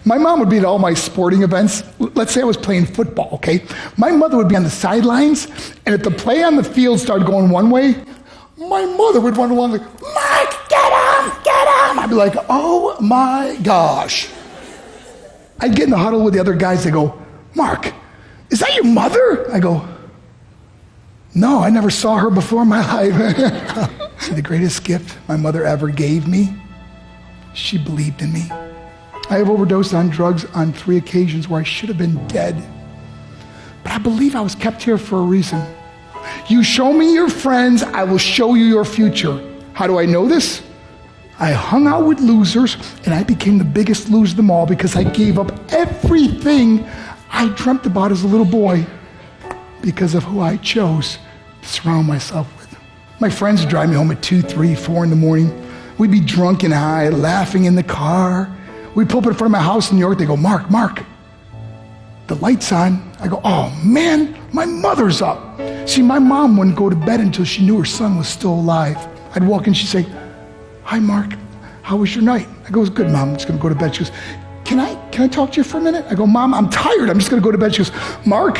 My mom would be at all my sporting events. Let's say I was playing football, okay? My mother would be on the sidelines, and if the play on the field started going one way, my mother would run along like, Mark, get him, get him. I'd be like, oh my gosh. I'd get in the huddle with the other guys. They go, Mark, is that your mother? I go, no, I never saw her before in my life. See, the greatest gift my mother ever gave me, she believed in me. I have overdosed on drugs on 3 occasions where I should have been dead. But I believe I was kept here for a reason. You show me your friends, I will show you your future. How do I know this? I hung out with losers, and I became the biggest loser of them all because I gave up everything I dreamt about as a little boy because of who I chose to surround myself with. My friends would drive me home at 2, 3, 4 in the morning. We'd be drunk and high, laughing in the car. We'd pull up in front of my house in New York. They go, Mark, the light's on. I go, oh man, my mother's up. See, my mom wouldn't go to bed until she knew her son was still alive. I'd walk in, she'd say, hi Mark, how was your night? I go, it was good, Mom, I'm just gonna go to bed. She goes, can I talk to you for a minute? I go, Mom, I'm tired, I'm just gonna go to bed. She goes, Mark,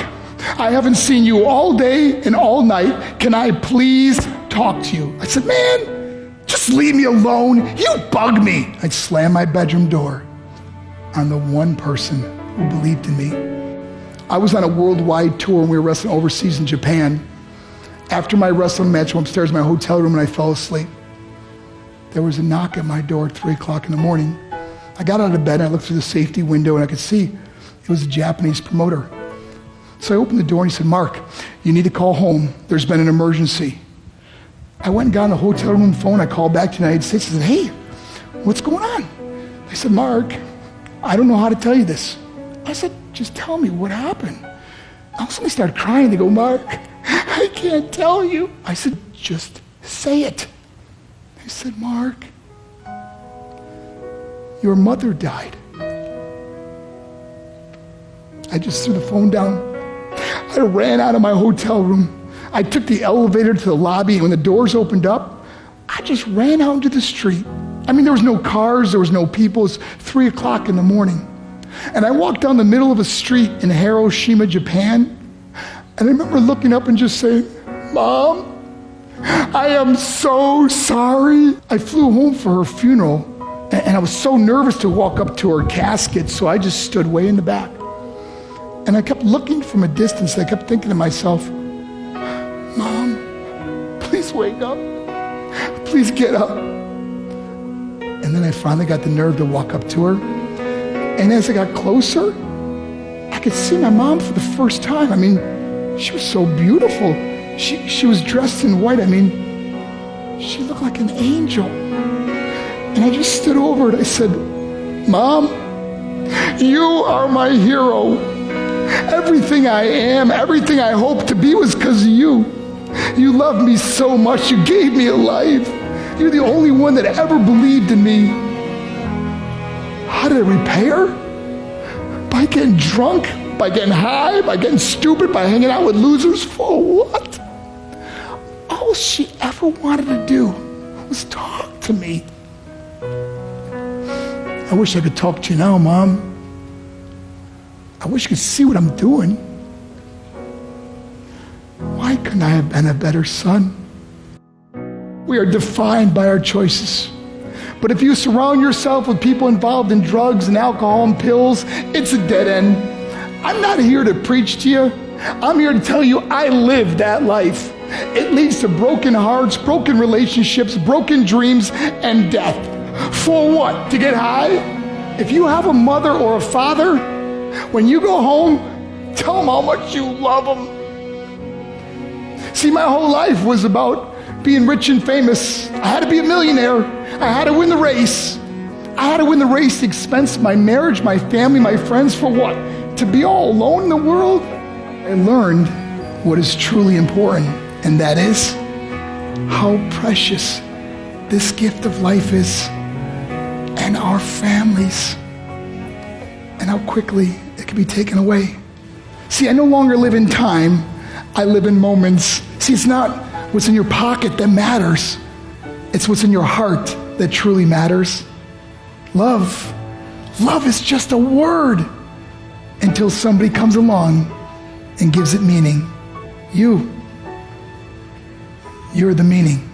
I haven't seen you all day and all night. Can I please talk to you? I said, man, just leave me alone. You bug me. I'd slam my bedroom door on the one person who believed in me. I was on a worldwide tour and we were wrestling overseas in Japan. After my wrestling match, I went upstairs in my hotel room and I fell asleep. There was a knock at my door at 3 o'clock in the morning. I got out of bed and I looked through the safety window and I could see it was a Japanese promoter. So I opened the door and he said, Mark, you need to call home. There's been an emergency. I went and got on the hotel room phone. I called back to the United States and said, hey, what's going on? They said, Mark, I don't know how to tell you this. I said, just tell me what happened. All of a sudden they started crying. They go, Mark, I can't tell you. I said, just say it. They said, Mark, your mother died. I just threw the phone down. I ran out of my hotel room. I took the elevator to the lobby, and when the doors opened up, I just ran out into the street. I mean, there was no cars, there was no people. It was 3 o'clock in the morning. And I walked down the middle of a street in Hiroshima, Japan, and I remember looking up and just saying, Mom, I am so sorry. I flew home for her funeral, and I was so nervous to walk up to her casket, so I just stood way in the back. And I kept looking from a distance. I kept thinking to myself, Mom, please wake up. Please get up. And then I finally got the nerve to walk up to her. And as I got closer, I could see my mom for the first time. I mean, she was so beautiful. She was dressed in white. I mean, she looked like an angel. And I just stood over her and I said, Mom, you are my hero. Everything I am, everything I hope to be was because of you. You loved me so much. You gave me a life. You're the only one that ever believed in me. How did I repay her? By getting drunk, by getting high, by getting stupid, by hanging out with losers. For what? All she ever wanted to do was talk to me. I wish I could talk to you now, Mom. I wish you could see what I'm doing. Why couldn't I have been a better son? We are defined by our choices. But if you surround yourself with people involved in drugs and alcohol and pills, it's a dead end. I'm not here to preach to you. I'm here to tell you I lived that life. It leads to broken hearts, broken relationships, broken dreams, and death. For what? To get high? If you have a mother or a father, when you go home, tell them how much you love them. See, my whole life was about being rich and famous. I had to be a millionaire. I had to win the race. I had to win the race at the expense of my marriage, my family, my friends. For what? To be all alone in the world? I learned what is truly important, and that is how precious this gift of life is, and our families, and how quickly it can be taken away. See, I no longer live in time. I live in moments. See, it's not what's in your pocket that matters. It's what's in your heart that truly matters. Love Love is just a word until somebody comes along and gives it meaning. You're the meaning.